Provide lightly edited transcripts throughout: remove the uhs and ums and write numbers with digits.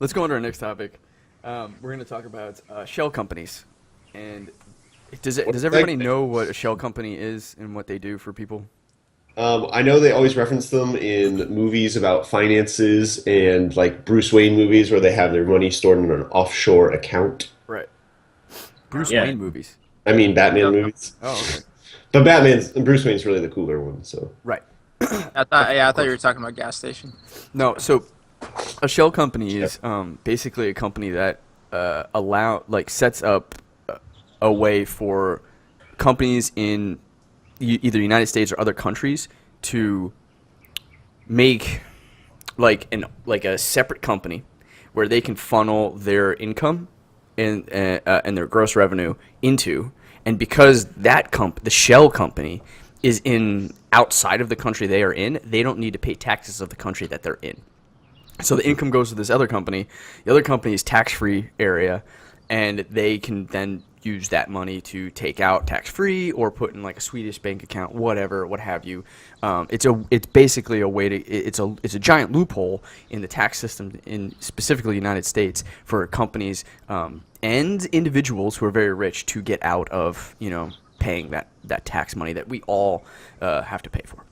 let's go on to our next topic. We're going to talk about shell companies. And does everybody know what a shell company is and what they do for people? I know they always reference them in movies about finances and like Bruce Wayne movies where they have their money stored in an offshore account. Right. Bruce Yeah. Wayne movies. I mean Batman No, movies. Oh, okay. But Batman's and Bruce Wayne's really the cooler one, so. Right. I thought you were talking about gas station. No, so a shell company is basically a company that sets up a way for companies in either United States or other countries to make like a separate company where they can funnel their income and their gross revenue into, and because the shell company is in outside of the country they are in, they don't need to pay taxes of the country that they're in. So the income goes to this other company. The other company is tax-free area, and they can then use that money to take out tax-free or put in like a Swedish bank account, whatever, what have you. It's basically a way to it's a giant loophole in the tax system in specifically the United States for companies and individuals who are very rich to get out of paying that tax money that we all have to pay for.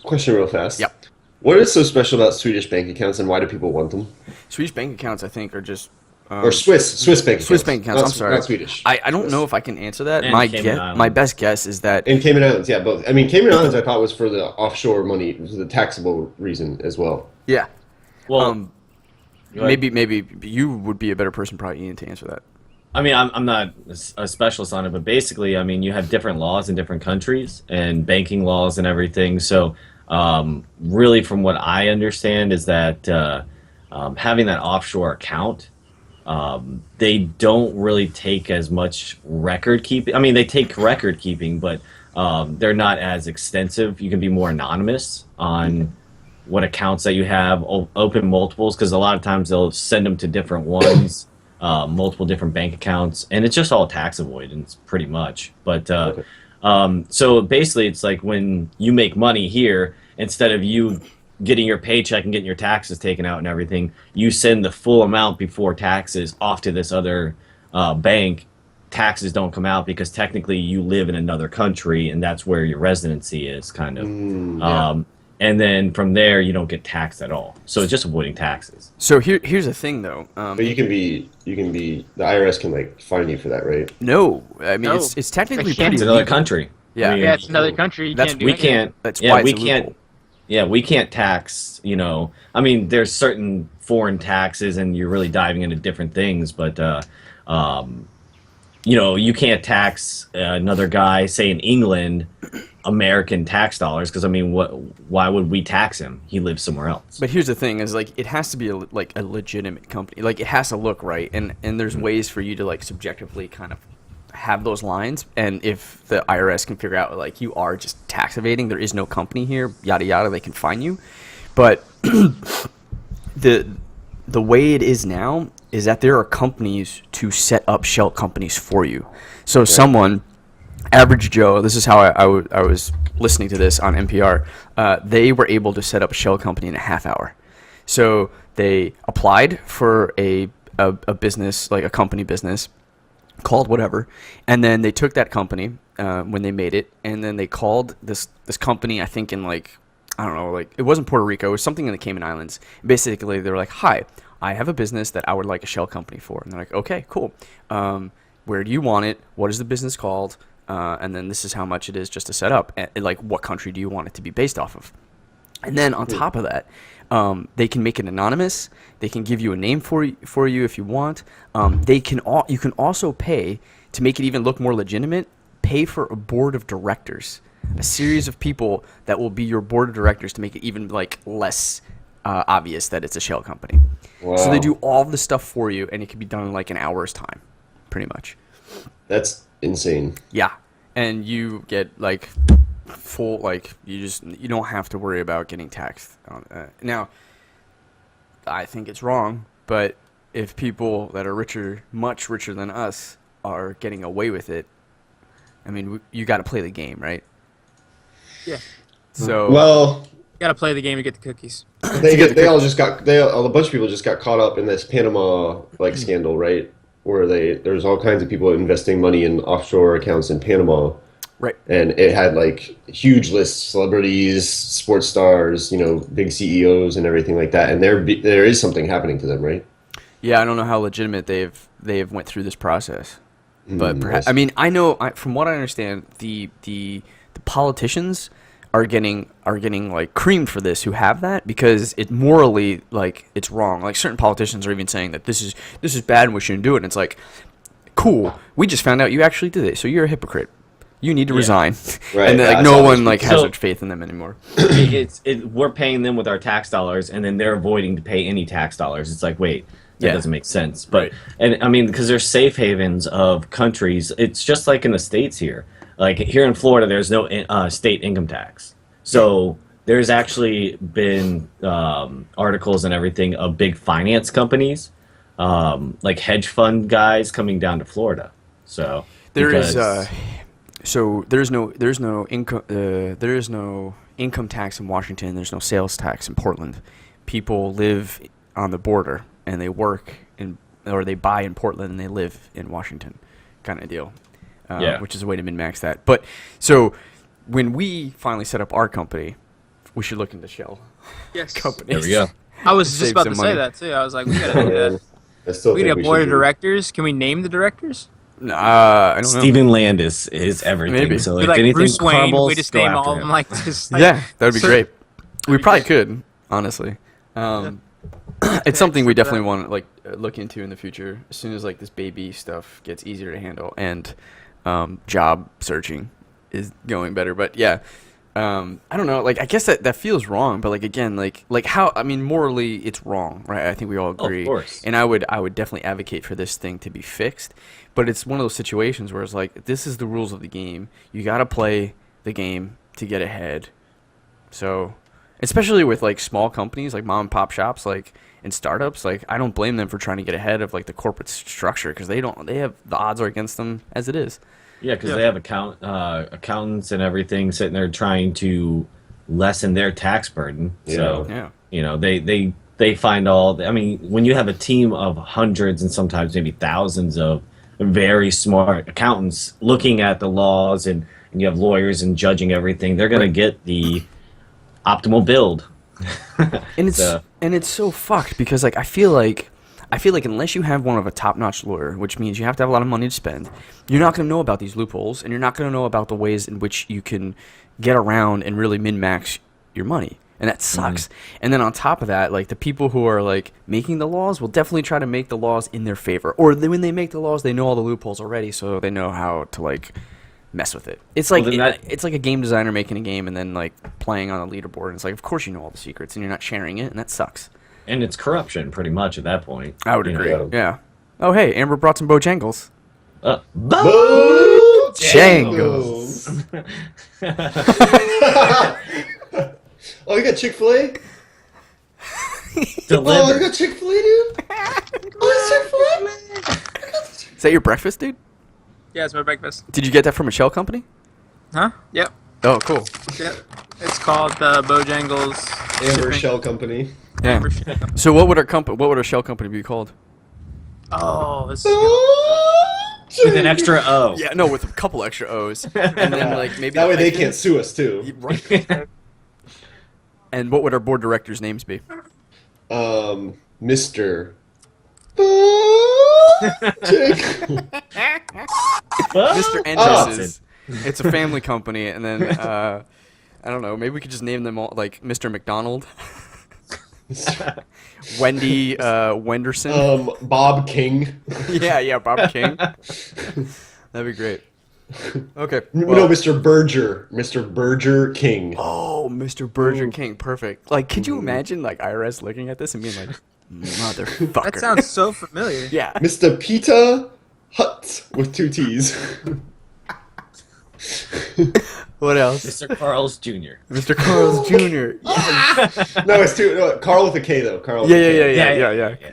Question real fast. Yep. What is so special about Swedish bank accounts and why do people want them? Swedish bank accounts, I think, are just Or Swiss bank accounts. Swiss bank accounts. Not, I'm sorry. Not Swedish. I don't Swiss. know if I can answer that. And Cayman Islands. My best guess is that And Cayman Islands, yeah, both. I mean, Cayman Islands I thought was for the offshore money, for the taxable reason as well. yeah. Well, go ahead. Maybe you would be a better person, probably, Ian, to answer that. I mean, I'm not a specialist on it, but basically, I mean, you have different laws in different countries and banking laws and everything. So, really, from what I understand, is that having that offshore account, they don't really take as much record keeping. I mean, they take record keeping, but they're not as extensive. You can be more anonymous on what accounts that you have, open multiples, because a lot of times they'll send them to different ones. Multiple different bank accounts, and it's just all tax avoidance pretty much. But so basically it's like when you make money here, instead of you getting your paycheck and getting your taxes taken out and everything, you send the full amount before taxes off to this other bank. Taxes don't come out because technically you live in another country and that's where your residency is, kind of. Yeah. And then from there you don't get taxed at all, so it's just avoiding taxes. So here's the thing, though. But you can be, the IRS can like fine you for that, right? No, I mean No. it's technically They can't. pretty It's another legal. country. Yeah. I mean, Yeah, it's another country. You That's- can't do we anything. can't. That's yeah, why we it's a can't. loophole. Yeah, we can't tax. I mean, there's certain foreign taxes, and you're really diving into different things. But you can't tax another guy, say in England, American tax dollars, because I mean, why would we tax him? He lives somewhere else. But here's the thing: is like it has to be a legitimate company. Like it has to look right, and there's ways for you to like subjectively kind of have those lines. And if the IRS can figure out like you are just tax evading, there is no company here, yada yada, they can fine you. But the way it is now is that there are companies to set up shell companies for you. So someone, average Joe, this is how I was listening to this on NPR, they were able to set up a shell company in a half hour. So they applied for a business, like a company business, called whatever, and then they took that company when they made it, and then they called this company, I think in like, I don't know, like it wasn't Puerto Rico, it was something in the Cayman Islands. Basically, they were like, "Hi, I have a business that I would like a shell company for." And they're like, "Okay, cool. Where do you want it? What is the business called? And then this is how much it is just to set up. And like, what country do you want it to be based off of?" And then on top of that, they can make it anonymous. They can give you a name for you if you want. You can also pay to make it even look more legitimate. Pay for a board of directors, a series of people that will be your board of directors to make it even like less obvious that it's a shell company. Wow. So they do all of the stuff for you, and it can be done in like an hour's time, pretty much. That's insane. Yeah, and you get like full, like you don't have to worry about getting taxed. Now, I think it's wrong, but if people that are richer, much richer than us, are getting away with it, I mean, you got to play the game, right? Yeah. So Well, Gotta play the game to get the cookies. A bunch of people just got caught up in this Panama scandal, right? Where there's all kinds of people investing money in offshore accounts in Panama. Right. And it had huge lists, celebrities, sports stars, big CEOs and everything like that. And there is something happening to them, right? Yeah, I don't know how legitimate they've went through this process, but perhaps, I mean, I know from what I understand, the politicians are getting creamed for this who have that, because it morally it's wrong. Like, certain politicians are even saying that this is bad and we shouldn't do it. And it's like, cool, we just found out you actually did it, so you're a hypocrite. You need to resign. Right. And then, no one has much faith in them anymore. We're paying them with our tax dollars, and then they're avoiding to pay any tax dollars. It's like, wait, that doesn't make sense. But and I mean, because there's safe havens of countries. It's just like in the States here. Like here in Florida, there's no state income tax. So there's actually been articles and everything of big finance companies, like hedge fund guys, coming down to Florida. So there's no income tax in Washington. There's no sales tax in Portland. People live on the border and they work or they buy in Portland and they live in Washington, kind of deal. Which is a way to min-max that. But so when we finally set up our company, we should look into shell companies. There we go. I was just about to say that too. I was like, we gotta do that. We need a board of directors. Can we name the directors? I don't know. Stephen Landis is everything. Maybe. So Be if like anything Bruce Wayne. crumbles, We just go name after all of him. them just Yeah, that would be great. We probably could, honestly. It's something we definitely want to look into in the future, as soon as this baby stuff gets easier to handle and job searching is going better. But yeah, I don't know. I guess that feels wrong. But again, how, I mean, morally it's wrong, right? I think we all agree. Of course. And I would definitely advocate for this thing to be fixed. But it's one of those situations where it's this is the rules of the game. You got to play the game to get ahead. So, especially with small companies, like mom and pop shops, and startups, I don't blame them for trying to get ahead of the corporate structure, because they have the odds are against them as it is. Yeah, because they have accountants and everything sitting there trying to lessen their tax burden. So they find all. I mean, when you have a team of hundreds and sometimes maybe thousands of very smart accountants looking at the laws, and you have lawyers and judging everything, they're going to get the optimal build. And it's so fucked, because I feel like unless you have one of a top-notch lawyer, which means you have to have a lot of money to spend, you're not going to know about these loopholes, and you're not going to know about the ways in which you can get around and really min-max your money. And that sucks. And then on top of that, the people who are making the laws will definitely try to make the laws in their favor. Or when they make the laws, they know all the loopholes already, so they know how to mess with it. It's it's like a game designer making a game and then playing on a leaderboard. And it's of course you know all the secrets and you're not sharing it, and that sucks. And it's corruption, pretty much, at that point. I would agree. Yeah. Oh, hey, Amber brought some Bojangles. Bojangles. Oh, you got Chick-fil-A? Oh, you got Chick-fil-A, dude? Oh, Chick-fil-A? Is that your breakfast, dude? Yeah, it's my breakfast. Did you get that from a shell company? Huh? Yep. Oh, cool. Yep. It's called Bojangles Amber Shell Company. Yeah. So what would our shell company be called? Oh, this is good. With an extra O. Yeah, no, with a couple extra O's. And then maybe that way they can't sue us too. Right. And what would our board directors' names be? Mr. Mr. Andres's. It's a family company, and then I don't know. Maybe we could just name them all Mr. McDonald, Wendy Wenderson, Bob King. yeah, Bob King. That'd be great. Okay. No, Mr. Berger King. Oh, Mr. Berger King, perfect. Could you imagine IRS looking at this and being motherfucker? That sounds so familiar. Yeah. Mr. Peter Hutt with 2 T's. What else? Mr. Carl's Jr. Mr. Carl's Jr. Yes. No, it's Carl with a K though. Carl. Yeah.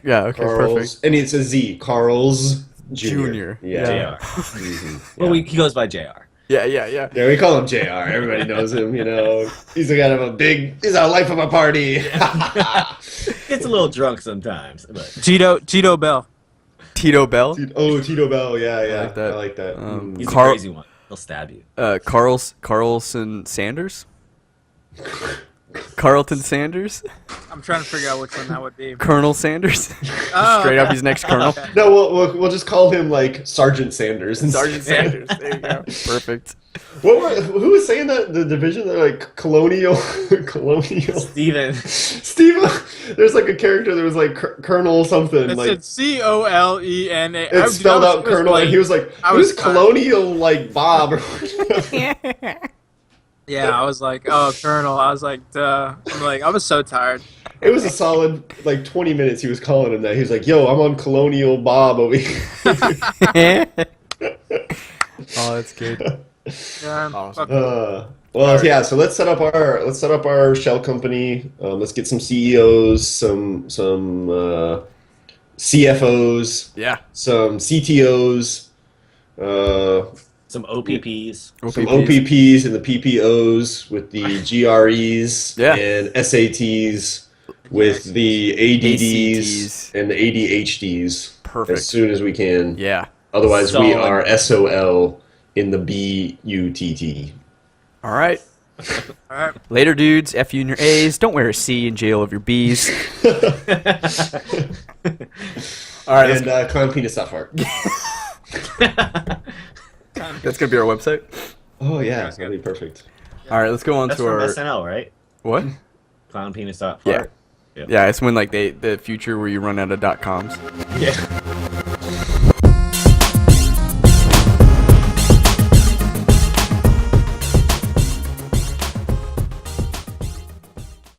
Yeah. Okay, Carl's, perfect. and it's a Z. Carl's Jr. Junior. Yeah. JR. Well, he goes by JR. Yeah. Yeah, we call him JR. Everybody knows him, you know. He's a kind of he's a life of a party. Gets a little drunk sometimes. But. Tito Bell. Tito Bell? Tito Bell, yeah. I like that. He's a crazy one. He'll stab you. Carlson Sanders? Carlton Sanders? I'm trying to figure out which one that would be. Colonel Sanders? Oh, Straight up, he's next colonel. Okay. No, we'll just call him like Sergeant Sanders. Sergeant Sanders. There you go. Perfect. Who was saying that? The division? They're like colonial. Steven. There's like a character that was like Colonel something. It like said COLENA. It's spelled out Colonel, and he was like, "Who's colonial like Bob?" Yeah, I was like, oh, Colonel. I was like, duh. I was so tired. It was a solid like 20 minutes. He was calling him that. He was like, "Yo, I'm on Colonial Bob over here." Oh, that's good. Yeah, Awesome. Well, yeah. So let's set up our shell company. Let's get some CEOs, some CFOs, Yeah. some CTOs, Some OPPs. some OPPs and the PPOs with the GREs Yeah. and SATs with the ADDs and the ADHDs. Perfect. As soon as we can. Yeah. Otherwise, we Solid. are SOL in the BUTT. All right. all right. Later, dudes. F you and your A's. Don't wear a C in jail of your B's. All right. And clown penis fart. That's going to be our website. Oh, yeah. That'd be perfect. All right. Let's go on That's to from our... SNL, right? What? Clown penis fart. Yeah. Yep. Yeah, it's when like the future where you run out of .coms. Yeah.